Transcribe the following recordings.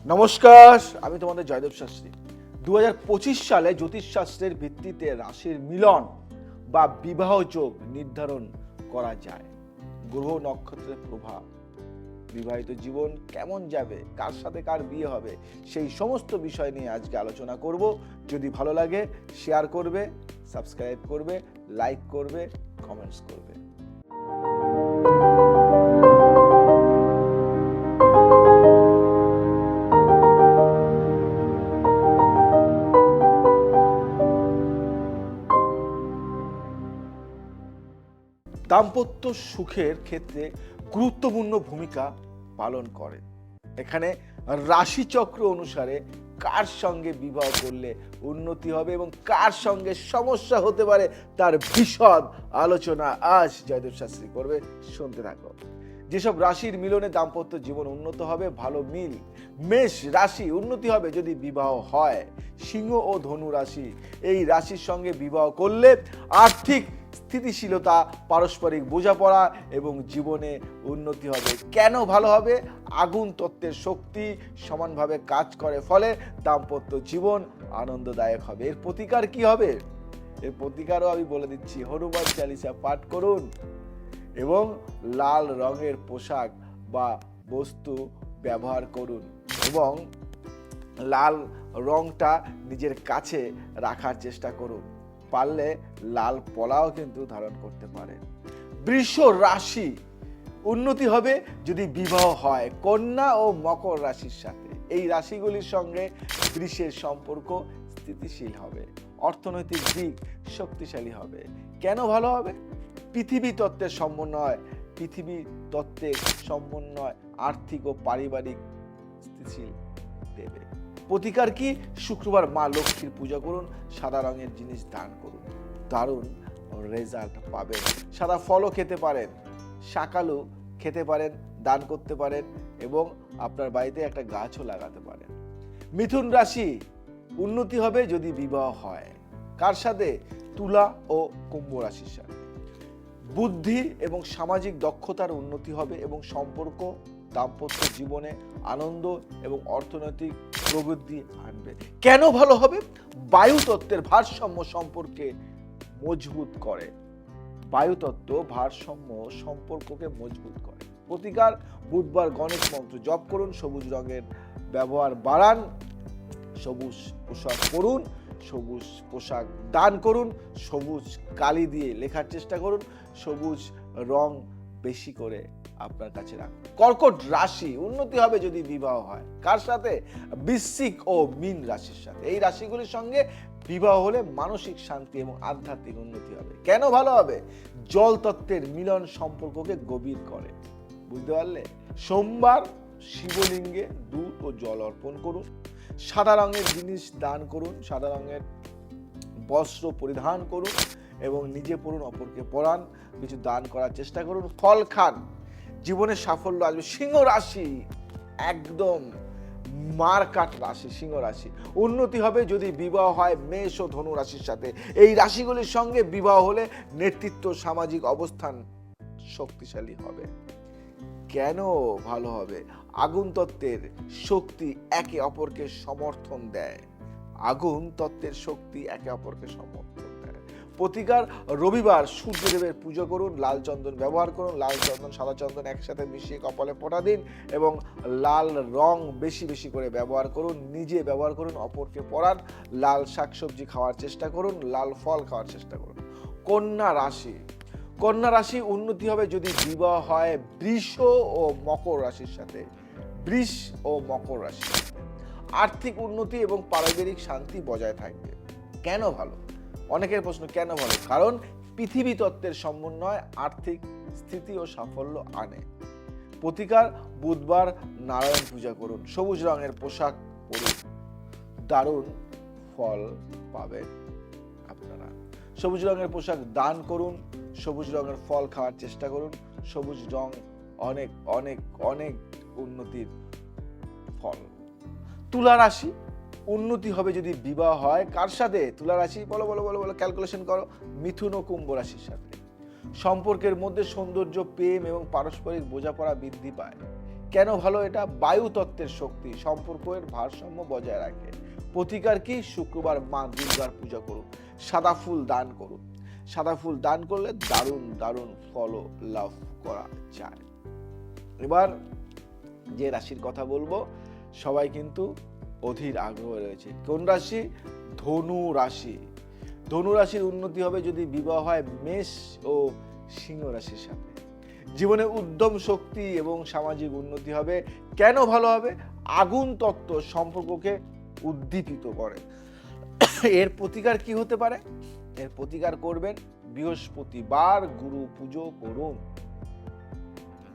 নমস্কার, আমি তোমাদের জয়দেব শাস্ত্রী। 2025 সালে জ্যোতিষশাস্ত্রের ভিত্তিতে রাশির মিলন বা বিবাহ যোগ নির্ধারণ করা যায়। গ্রহ নক্ষত্রের প্রভাব, বিবাহিত জীবন কেমন যাবে, কার সাথে কার বিয়ে হবে, সেই সমস্ত বিষয় নিয়ে আজকে আলোচনা করব। যদি ভালো লাগে শেয়ার করবে, সাবস্ক্রাইব করবে, লাইক করবে, কমেন্টস করবে। দাম্পত্য সুখের ক্ষেত্রে গুরুত্বপূর্ণ ভূমিকা পালন করে। এখানে রাশিচক্র অনুসারে কার সঙ্গে বিবাহ করলে উন্নতি হবে এবং কার সঙ্গে সমস্যা হতে পারে তার বিশদ আলোচনা আজ জয়দেব শাস্ত্রী করবে। শুনতে থাকো। যেসব রাশির মিলনে দাম্পত্য জীবন উন্নত হবে, ভালো মিল। মেষ রাশি উন্নতি হবে যদি বিবাহ হয়। সিংহ ও ধনু রাশি, এই রাশির সঙ্গে বিবাহ করলে আর্থিক স্থিতিশীলতা, পারস্পরিক বোঝাপড়া এবং জীবনে উন্নতি হবে। কেন ভালো হবে? আগুন তত্ত্বের শক্তি সমানভাবে কাজ করে, ফলে দাম্পত্য জীবন আনন্দদায়ক হবে। এর প্রতিকার কি হবে? এর প্রতিকারও আমি বলে দিচ্ছি। হনুমান চালিসা পাঠ করুন এবং লাল রঙের পোশাক বা বস্তু ব্যবহার করুন এবং লাল রংটা নিজের কাছে রাখার চেষ্টা করুন। পারলে লাল পলাও কিন্তু ধারণ করতে পারেন। বৃষ রাশি উন্নতি হবে যদি বিবাহ হয় কন্যা ও মকর রাশির সাথে। এই রাশিগুলির সঙ্গে বৃষের সম্পর্ক স্থিতিশীল হবে, অর্থনৈতিক দিক শক্তিশালী হবে। কেন ভালো হবে? পৃথিবী তত্ত্বের সমন্বয়, পৃথিবী তত্ত্বের সমন্বয় আর্থিক ও পারিবারিক স্থিতিশীল দেবে। প্রতিকার কি? শুক্রবার মা লক্ষ্মীর পূজা করুন, সাদা রঙের জিনিস দান করুন, দারুণ রেজাল্ট পাবেন। সাদা ফলও খেতে পারেন, শাকালু খেতে পারেন, দান করতে পারেন এবং আপনার বাড়িতে একটা গাছও লাগাতে পারেন। মিথুন রাশি উন্নতি হবে যদি বিবাহ হয়। কার সাথে? তুলা ও কুম্ভ রাশির সাথে। বুদ্ধি এবং সামাজিক দক্ষতার উন্নতি হবে এবং সম্পর্ক দাম্পত্য জীবনে আনন্দ এবং অর্থনৈতিক প্রবৃদ্ধি আনবে। কেন ভালো হবে? বায়ুতত্ত্বের ভারসাম্য সম্পর্কে মজবুত করে। বায়ুতত্ত্ব ভারসাম্য সম্পর্ককে মজবুত করে। প্রতিকার, বুধবার গণেশ মন্ত্র জপ করুন, সবুজ রঙের ব্যবহার বাড়ান, সবুজ পোশাক পরুন, সবুজ পোশাক দান করুন, সবুজ কালি দিয়ে লেখার চেষ্টা করুন, সবুজ রং বেশি করে আপনার কাছে রাখুন। কর্কট রাশি উন্নতি হবে যদি বিবাহ হয়। কার সাথে? বৃশ্চিক ও মীন রাশির সাথে। এই রাশিগুলির সঙ্গে বিবাহ হলে মানসিক শান্তি এবং আধ্যাত্মিক উন্নতি হবে। কেন ভালো হবে? জল তত্ত্বের মিলন সম্পর্ককে গভীর করে। বুঝতে পারলে? সোমবার শিবলিঙ্গে দুধ ও জল অর্পণ করুন, সাদা রঙের জিনিস দান করুন, সাদা রঙের বস্ত্র পরিধান করুন এবং নিজে পড়ুন, অপরকে পড়ান, কিছু দান করার চেষ্টা করুন, ফল খান, জীবনে সাফল্য আসবে। সিংহ রাশি একদম মারকাট রাশি। সিংহ রাশি উন্নতি হবে যদি বিবাহ হয় মেষ ও ধনু রাশির সাথে। এই রাশিগুলির সঙ্গে বিবাহ হলে নেতৃত্ব, সামাজিক অবস্থান শক্তিশালী হবে। কেন ভালো হবে? আগুন তত্ত্বের শক্তি একে অপরকে সমর্থন দেয়। আগুন তত্ত্বের শক্তি একে অপরকে সমর্থন দেয়। প্রতিকার, রবিবার সূর্যদেবের পুজো করুন, লাল চন্দন ব্যবহার করুন, লাল চন্দন সাদা চন্দন একসাথে মিশিয়ে কপালে ফোঁটা দিন এবং লাল রং বেশি বেশি করে ব্যবহার করুন, নিজে ব্যবহার করুন, অপরকে পরান, লাল শাকসবজি খাওয়ার চেষ্টা করুন, লাল ফল খাওয়ার চেষ্টা করুন। কন্যা রাশি, কন্যা রাশি উন্নতি হবে যদি বিবাহ হয় বৃষ ও মকর রাশির সাথে। বৃষ ও মকর রাশি আর্থিক উন্নতি এবং পারিবারিক শান্তি বজায় থাকবে। কেন ভালো? অনেকের প্রশ্ন, কেন ভালো? কারণ পৃথিবী তত্ত্বের সমন্বয় আর্থিক স্থিতি ও সাফল্য আনে। প্রতিকার, বুধবার নারায়ণ পূজা করুন, সবুজ রঙের পোশাক পরুন, দারুণ ফল পাবেন আপনারা। সবুজ রঙের পোশাক দান করুন, সবুজ রঙের ফল খাওয়ার চেষ্টা করুন। সবুজ রং অনেক অনেক অনেক উন্নতির ফল। তুলা রাশি উন্নতি হবে যদি বিবাহ হয়। কার সাথে? তুলা রাশি বলো বলো বলো বলো, ক্যালকুলেশন করো। মিথুন ও কুম্ভ রাশির সাথে। সম্পর্কের মধ্যে সৌন্দর্য, প্রেম এবং পারস্পরিক বোঝাপড়া বৃদ্ধি পায়। কেন ভালো এটা? বায়ু তত্ত্বের শক্তি সম্পর্কের ভারসাম্য বজায় রাখে। প্রতিকার কি? শুক্রবার মা দুর্গার পূজা করুন, সাদা ফুল দান করুন। সাদা ফুল দান করলে দারুণ দারুণ ফল লাভ করা যায়। এবার যে রাশির কথা বলবো, সবাই কিন্তু অধীর আগ্রহ রয়েছে। কোন রাশি? ধনু রাশি। ধনু রাশির উন্নতি হবে যদি বিবাহ হয় মেষ ও সিংহ রাশির সাথে। জীবনে উদ্যম শক্তি এবং সামাজিক উন্নতি হবে। কেন ভালো হবে? আগুন তত্ত্ব সম্পর্ককে উদ্দীপিত করে। এর প্রতিকার কি হতে পারে? এর প্রতিকার করবেন বৃহস্পতিবার গুরু পুজো করুন,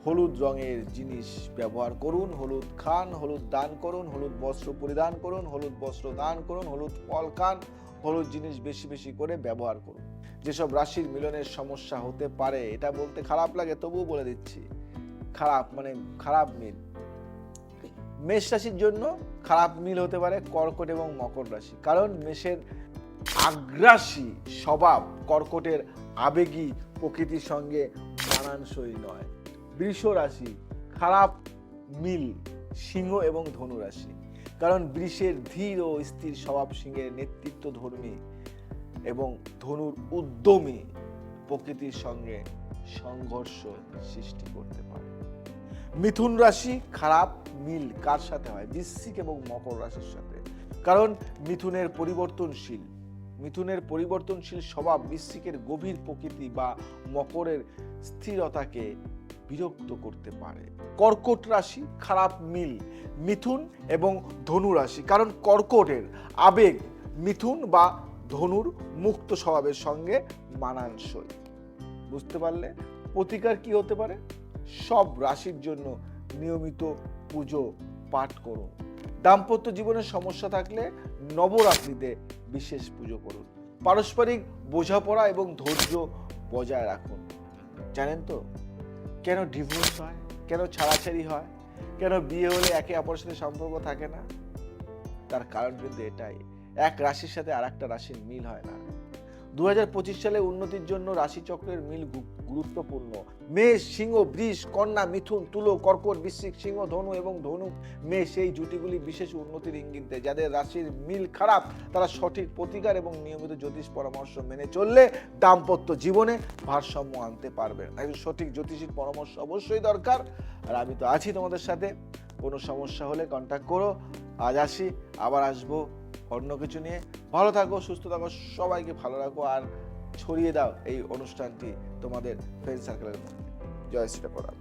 হলুদ রঙের জিনিস ব্যবহার করুন, হলুদ খান, হলুদ দান করুন, হলুদ বস্ত্র পরিধান করুন, হলুদ বস্ত্র দান করুন, হলুদ ফল খান, হলুদ জিনিস বেশি বেশি করে ব্যবহার করুন। যেসব রাশির মিলনের সমস্যা হতে পারে, এটা বলতে খারাপ লাগে তবুও বলে দিচ্ছি, খারাপ মানে খারাপ মিল। মেষ রাশির জন্য খারাপ মিল হতে পারে কর্কট এবং মকর রাশি, কারণ মেষের আগ্রাসী স্বভাব কর্কটের আবেগী প্রকৃতির সঙ্গে মানানসই নয়। বৃষ রাশি খারাপ মিল সিংহ এবং ধনু রাশি, কারণ বৃষের ধীর ও স্থির স্বভাব সিংহের নেতৃত্ব ধর্মী এবং ধনুর উদ্যমী প্রকৃতির সঙ্গে সংঘর্ষ সৃষ্টি করতে পারে। মিথুন রাশি খারাপ মিল কার সাথে হয়? বৃশ্চিক এবং মকর রাশির সাথে, কারণ মিথুনের পরিবর্তনশীল স্বভাব বৃশ্চিকের গভীর প্রকৃতি বা মকরের স্থিরতাকে বিরক্ত করতে পারে। কর্কট রাশি খারাপ মিল মিথুন এবং ধনু রাশি, কারণ কর্কটের আবেগ মিথুন বা ধনুর মুক্ত স্বভাবের সঙ্গে মানানসই। বুঝতে পারলে? প্রতিকার কি হতে পারে? সব রাশির জন্য নিয়মিত পুজো পাঠ করুন। দাম্পত্য জীবনের সমস্যা থাকলে নবরাত্রিতে বিশেষ পুজো করুন। পারস্পরিক বোঝাপড়া এবং ধৈর্য বজায় রাখুন। জানেন তো কেন ডিভোর্স হয়, কেন ছাড়াছাড়ি হয়, কেন বিয়ে হলে একে অপরের সাথে সম্পর্ক থাকে না? তার কারণ কিন্তু এটাই, এক রাশির সাথে আর একটা রাশির মিল হয় না। 2025 সালে উন্নতির জন্য রাশিচক্রের মিল গুরুত্বপূর্ণ। মেষ সিংহ বৃষ কন্যা মিথুন তুলো কর্কট বৃশ্চিক সিংহ ধনু এবং ধনু মেষ, এই জুটিগুলি বিশেষ উন্নতির ইঙ্গিত দেয়। যাদের রাশির মিল খারাপ তারা সঠিক প্রতিকার এবং নিয়মিত জ্যোতিষ পরামর্শ মেনে চললে দাম্পত্য জীবনে ভারসাম্য আনতে পারবেন। একজন সঠিক জ্যোতিষীর পরামর্শ অবশ্যই দরকার, আর আমি তো আছি তোমাদের সাথে। কোনো সমস্যা হলে কন্ট্যাক্ট করো। আজ আসি, আবার আসবো অন্য কিছু নিয়ে। ভালো থাকো, সুস্থ থাকো, সবাইকে ভালো রাখো, আর ছড়িয়ে দাও এই অনুষ্ঠানটি তোমাদের ফ্রেন্ড সার্কেলের মধ্যে। জয় শ্রী রাম।